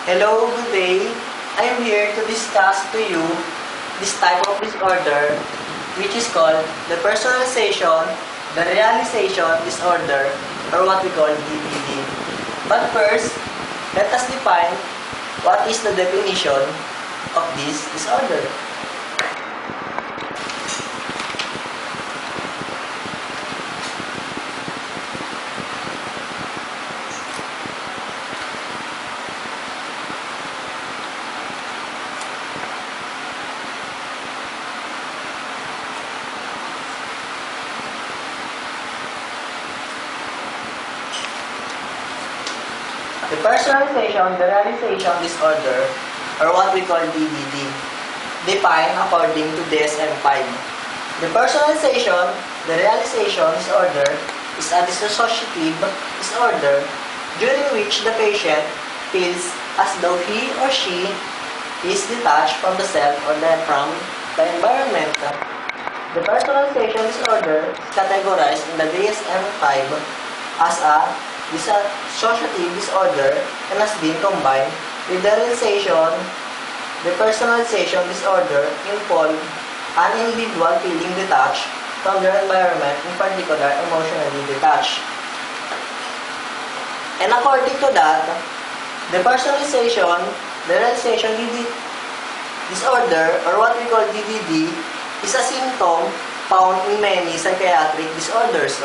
Hello, good day. I am here to discuss to you this type of disorder which is called depersonalization, the realization disorder, or what we call DBD. But first, let us define what is the definition of this disorder. Depersonalization, the realization disorder, or what we call DBD, defined according to DSM-5. Depersonalization, the realization disorder, is a dissociative disorder during which the patient feels as though he or she is detached from the self or from the environment. Depersonalization disorder is categorized in the DSM-5 as a dissociative disorder and has been combined with depersonalization disorder involve an individual feeling detached from their environment, in particular emotionally detached. And according to that, depersonalization, the realization disorder, or what we call DDD, is a symptom found in many psychiatric disorders.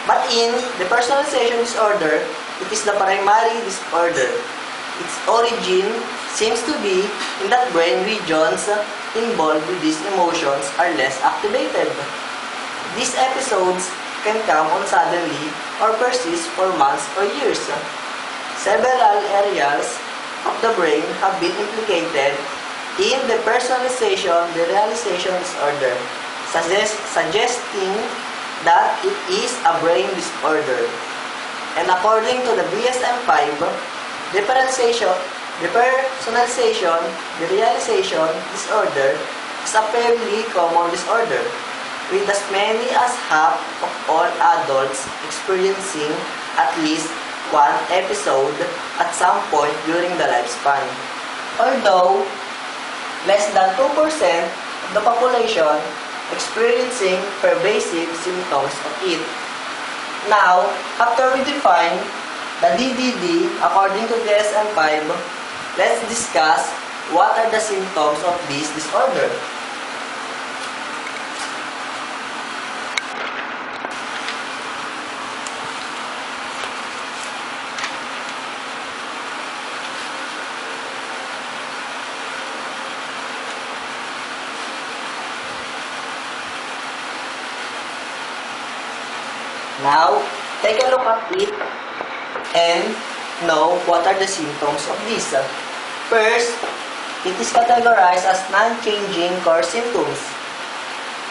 But in depersonalization disorder, it is the primary disorder. Its origin seems to be in that brain regions involved with these emotions are less activated. These episodes can come on suddenly or persist for months or years. Several areas of the brain have been implicated in depersonalization, the realization disorder, suggesting that it is a brain disorder. And according to the DSM-5, depersonalization, the realization disorder is a fairly common disorder, with as many as half of all adults experiencing at least one episode at some point during the lifespan. Although less than 2% of the population experiencing pervasive symptoms of it. Now, after we define the DDD according to DSM-5, let's discuss what are the symptoms of this disorder. Now, take a look at it and know what are the symptoms of this. First, it is categorized as non-changing core symptoms.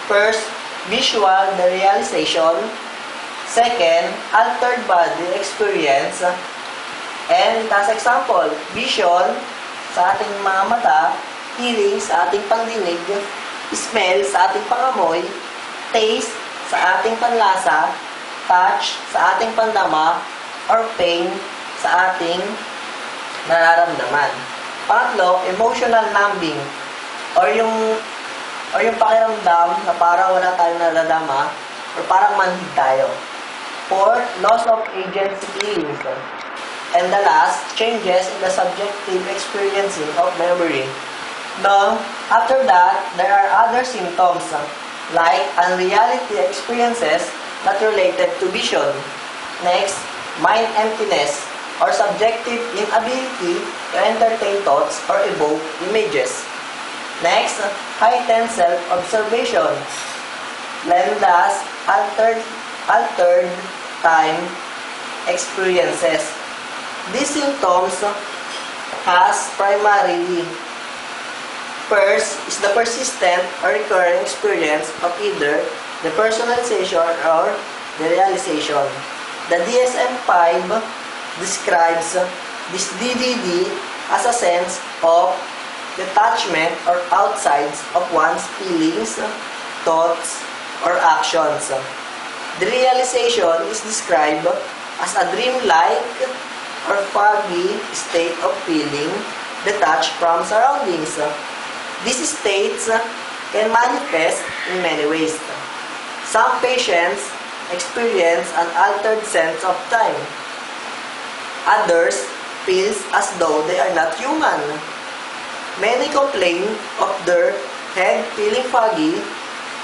First, visual derealization. Second, altered body experience. And as example, vision sa ating mga mata, hearing sa ating pandinig, smell sa ating pangamoy, taste sa ating panlasa, touch sa ating pandama, or pain sa ating nararamdaman. Pangatlo, emotional numbing or yung pakiramdam na parang wala tayong naradama or parang manhid tayo. Fourth, loss of agency feelings. And the last, changes in the subjective experiencing of memory. Now, after that, there are other symptoms like unreality experiences not related to vision. Next, mind emptiness or subjective inability to entertain thoughts or evoke images. Next, heightened self-observation. Then last, altered time experiences. These symptoms has primarily first is the persistent or recurring experience of either depersonalization or derealization. The DSM-5 describes this DDD as a sense of detachment or outsides of one's feelings, thoughts, or actions. Derealization is described as a dreamlike or foggy state of feeling detached from surroundings. These states can manifest in many ways. Some patients experience an altered sense of time. Others feel as though they are not human. Many complain of their head feeling foggy,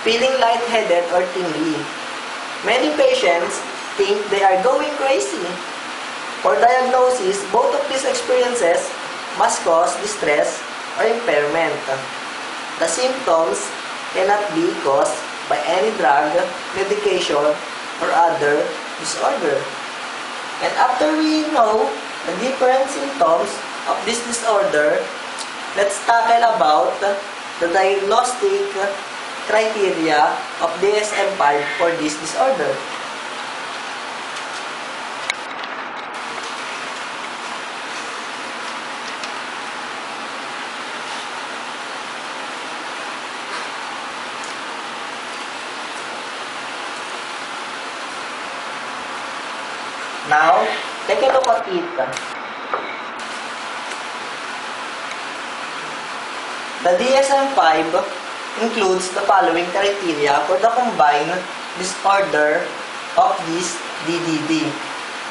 feeling lightheaded or tingly. Many patients think they are going crazy. For diagnosis, both of these experiences must cause distress or impairment. The symptoms cannot be caused by any drug, medication, or other disorder. And after we know the different symptoms of this disorder, let's tackle about the diagnostic criteria of DSM-5 for this disorder. Now, take a look at it. The DSM-5 includes the following criteria for the combined disorder of this DDD.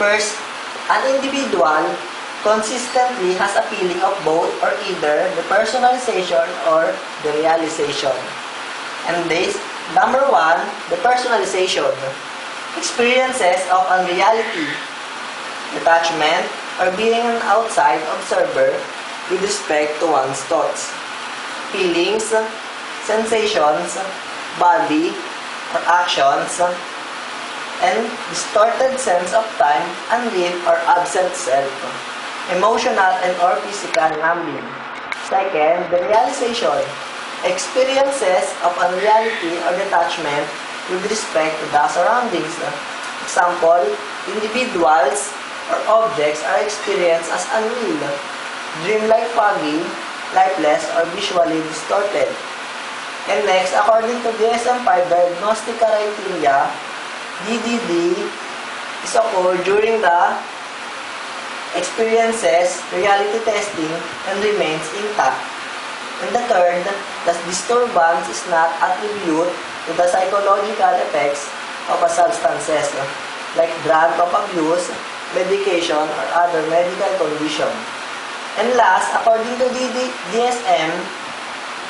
First, an individual consistently has a feeling of both or either depersonalization or derealization. And this, number 1, depersonalization. Experiences of unreality, detachment, or being an outside observer with respect to one's thoughts, feelings, sensations, body, or actions, and distorted sense of time, unlived or absent self, emotional and or physical numbing. Second, the realization, experiences of unreality or detachment with respect to the surroundings. Example, individuals or objects are experienced as unreal, dreamlike, foggy, lifeless, or visually distorted. And next, according to DSM-5 diagnostic criteria, DDD is occurred during the experiences reality testing and remains intact. And the third, the disturbance is not attributed to the psychological effects of a substances like drug of abuse, medication, or other medical condition. And last, according to DSM,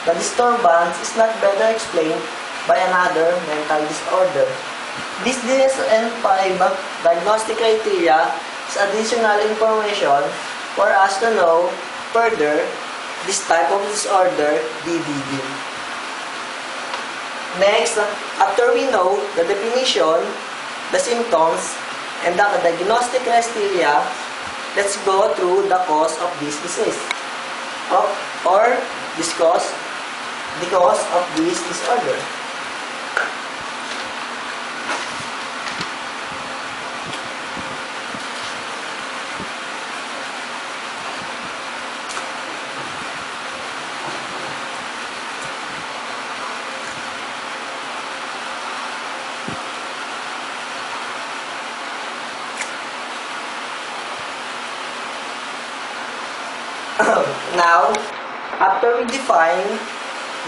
the disturbance is not better explained by another mental disorder. This DSM-5 diagnostic criteria is additional information for us to know further this type of disorder, DDD. Next, after we know the definition, the symptoms, and the diagnostic criteria, let's go through the cause of this disease, or discuss the cause of this disorder. Now, after we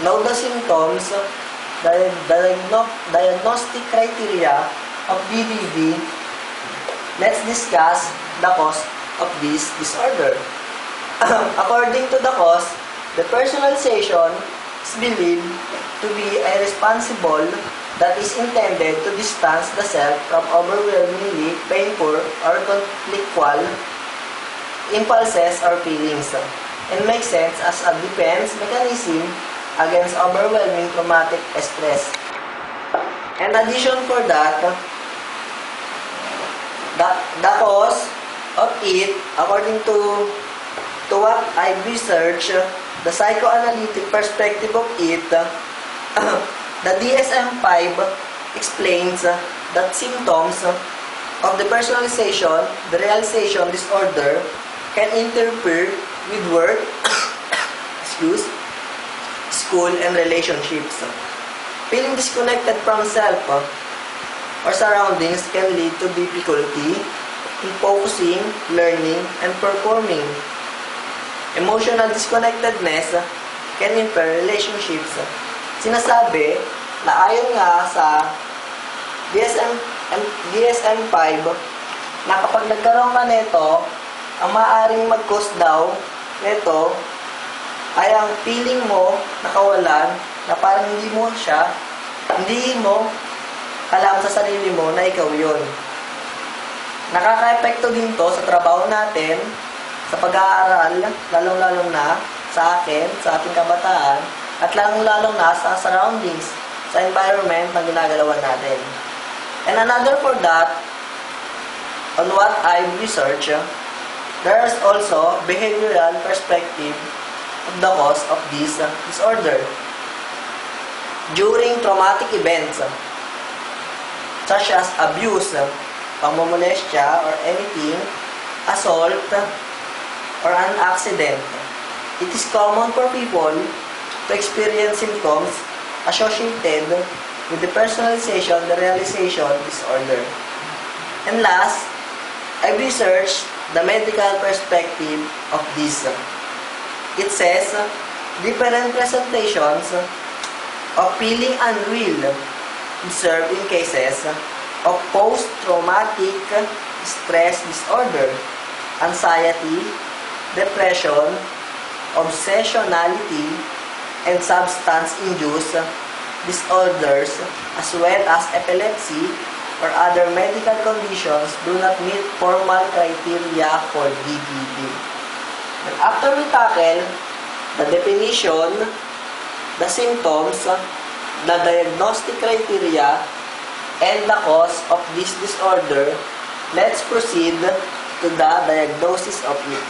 know the symptoms, the diagnostic criteria of DDD, let's discuss the cause of this disorder. According to the cause, depersonalization is believed to be a responsible that is intended to distance the self from overwhelmingly painful or conflictual impulses or feelings, and makes sense as a defense mechanism against overwhelming traumatic stress. In addition for that, the cause of it, according to what I've researched, the psychoanalytic perspective of it, the DSM-5 explains that symptoms of depersonalization, the realization disorder, can interfere with work, school, and relationships. Feeling disconnected from self or surroundings can lead to difficulty in focusing, learning, and performing. Emotional disconnectedness can impair relationships. Sinasabi na ayon nga sa DSM, DSM-5 na kapag nagkaroon ka nito, ang maaaring mag-cause daw nito ay ang feeling mo nakawalan na parang hindi mo alam sa sarili mo na ikaw yun. Nakaka-epekto din to sa trabaho natin, sa pag-aaral, lalong-lalong na sa akin, sa ating kabataan, at lalong-lalong na sa surroundings, sa environment na ginagalawan natin. And another for that, on what I've researched, there's also behavioral perspective of the cause of this disorder. During traumatic events, such as abuse, pangmomolestya, or anything, assault, or an accident, it is common for people to experience symptoms associated with depersonalization, derealization disorder. And last, I researched the medical perspective of this. It says, different presentations of feeling unreal observed in cases of post-traumatic stress disorder, anxiety, depression, obsessionality, and substance-induced disorders, as well as epilepsy or other medical conditions do not meet formal criteria for DBD. And after we tackle the definition, the symptoms, the diagnostic criteria, and the cause of this disorder, let's proceed to the diagnosis of it.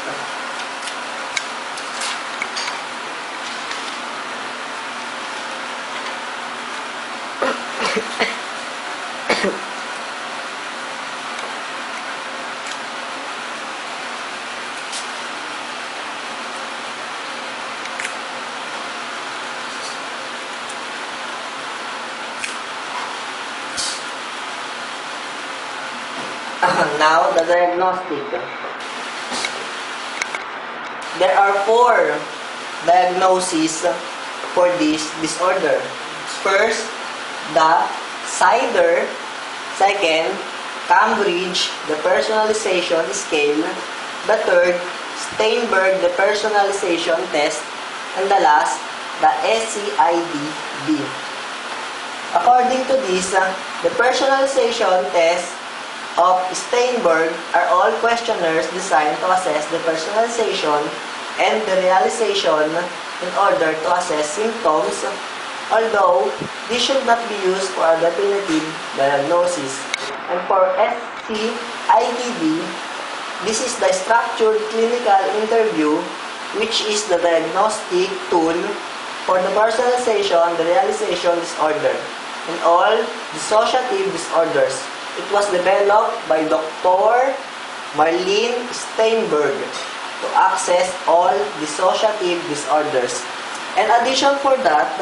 Now, the diagnostic. There are 4 diagnoses for this disorder. First, the Sider. Second, Cambridge Depersonalization Scale. The third, Steinberg Depersonalization Test. And the last, the SCID-B. According to this, the personalization test of Steinberg are all questionnaires designed to assess the personalization and the realization in order to assess symptoms, although this should not be used for a definitive diagnosis. And for SCIDD, this is the structured clinical interview, which is the diagnostic tool for the personalization and the realization disorder in all dissociative disorders. It was developed by Dr. Marlene Steinberg to access all dissociative disorders. In addition for that,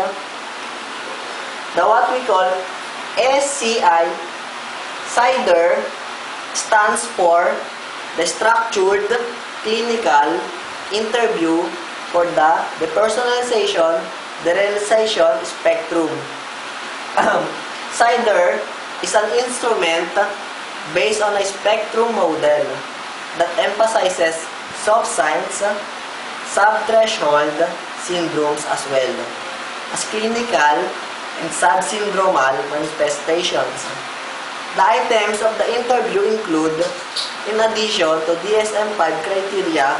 the what we call SCI, SIDER, stands for the Structured Clinical Interview for the Depersonalization, Derealization Spectrum. SIDER is an instrument based on a spectrum model that emphasizes soft signs, sub-threshold syndromes as well as clinical and sub-syndromal manifestations. The items of the interview include, in addition to DSM-5 criteria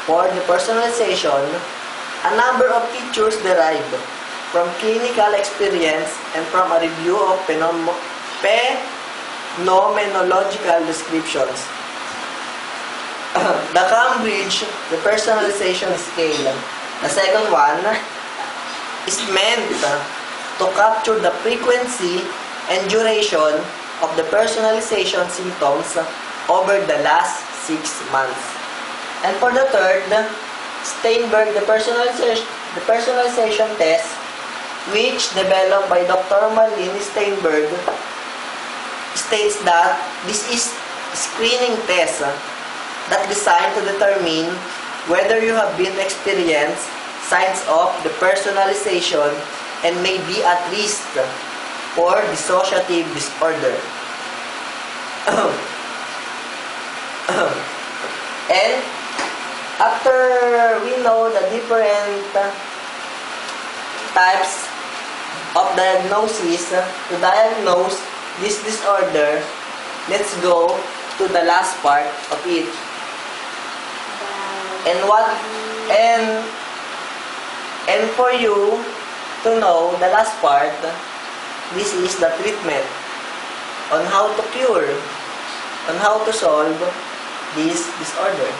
for depersonalization, a number of features derived from clinical experience and from a review of phenomenological descriptions. The Cambridge Depersonalization Scale, the second one, is meant to capture the frequency and duration of the personalization symptoms over the last 6 months. And for the third, Steinberg Depersonalization Test, which developed by Dr. Marlene Steinberg, states that this is screening test that designed to determine whether you have been experienced signs of depersonalization and may be at risk for dissociative disorder. And after we know the different types of diagnosis to diagnose this disorder, let's go to the last part of it. And for you to know the last part, this is the treatment on how to cure, on how to solve this disorder.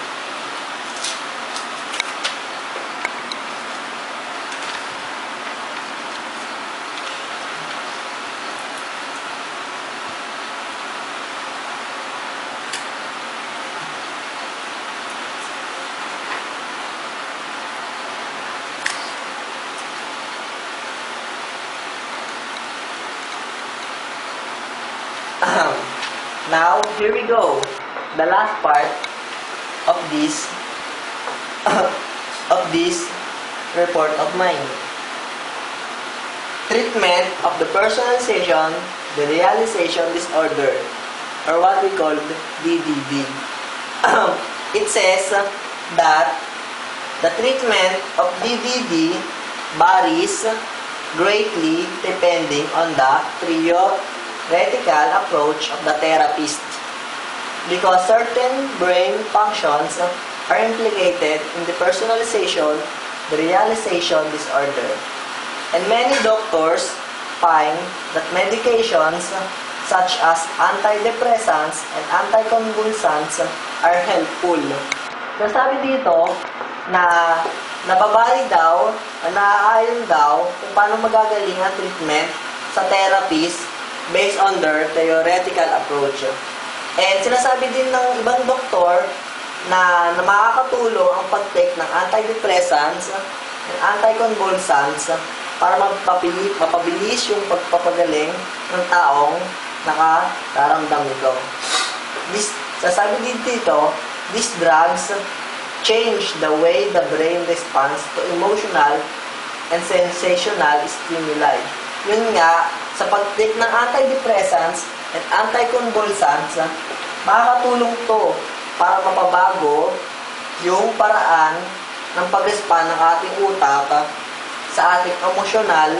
Now, here we go. The last part of this report of mine. Treatment of the personalization, the realization disorder, or what we call DDD. It says that the treatment of DDD varies greatly depending on the theoretical approach of the therapist, because certain brain functions are implicated in the personalization, the realization disorder. And many doctors find that medications such as antidepressants and anticonvulsants are helpful. Nasabi dito na nababali daw, naaayon daw kung paano magagaling ang treatment sa therapist based on their theoretical approach. And sinasabi din ng ibang doktor na makakatulong ang pag-take ng antidepressants and anticonvulsants para mapabilis yung pagpapagaling ng taong nakararamdam nito. Sasabi din dito, these drugs change the way the brain responds to emotional and sensational stimuli. Yun nga, sa pag-take ng antidepressants and anticonvulsants, makakatulong to para mapabago yung paraan ng pag-respond ng ating utak sa ating emosyonal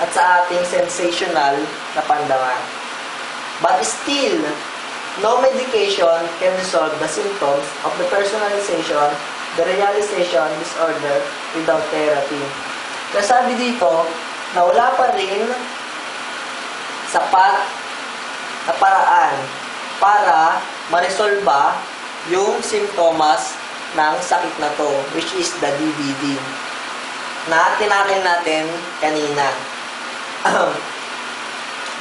at sa ating sensational na pandangan. But still, no medication can resolve the symptoms of the personalization, the realization disorder without therapy. Kasabi dito na wala pa rin sapat na paraan para maresolba yung simptomas ng sakit na to, which is the DBD na tinakin natin kanina.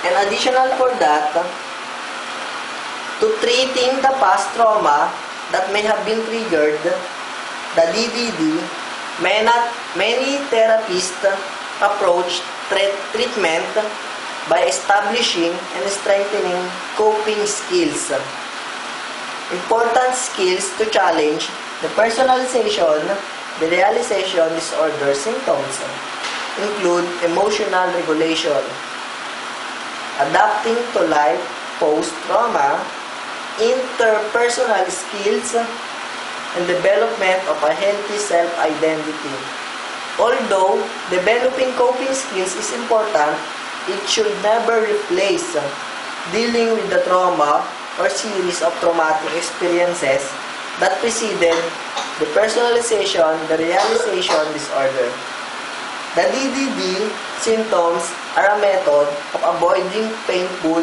And additional for that, to treating the past trauma that may have been triggered, the DBD, many therapists approach treatment by establishing and strengthening coping skills. Important skills to challenge the personalization, the realization disorder symptoms include emotional regulation, adapting to life post-trauma, interpersonal skills, and development of a healthy self-identity. Although developing coping skills is important, it should never replace dealing with the trauma or series of traumatic experiences that preceded the personalization, the realization disorder. The DDD symptoms are a method of avoiding painful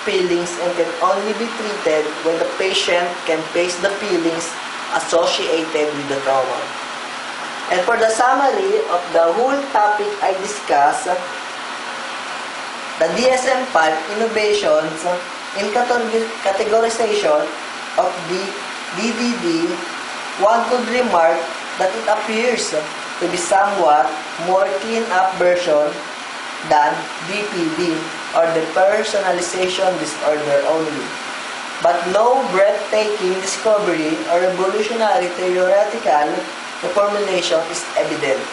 feelings and can only be treated when the patient can face the feelings associated with the trauma. And for the summary of the whole topic I discussed, the DSM-5 innovations in categorization of the DDD, one could remark that it appears to be somewhat more clean-up version than DPD, or the personalization disorder only. But no breathtaking discovery or revolutionary theoretical reformulation is evident,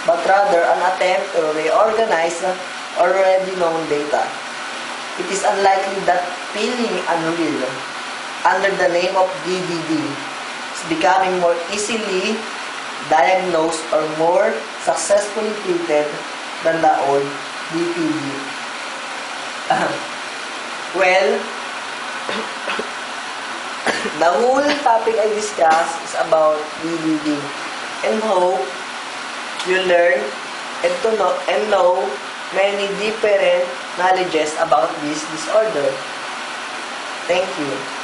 but rather an attempt to reorganize already known data. It is unlikely that feeling unreal under the name of DDD is becoming more easily diagnosed or more successfully treated than the old DPD. Well, the whole topic I discussed is about DDD, and hope you learn and know many different knowledges about this disorder. Thank you.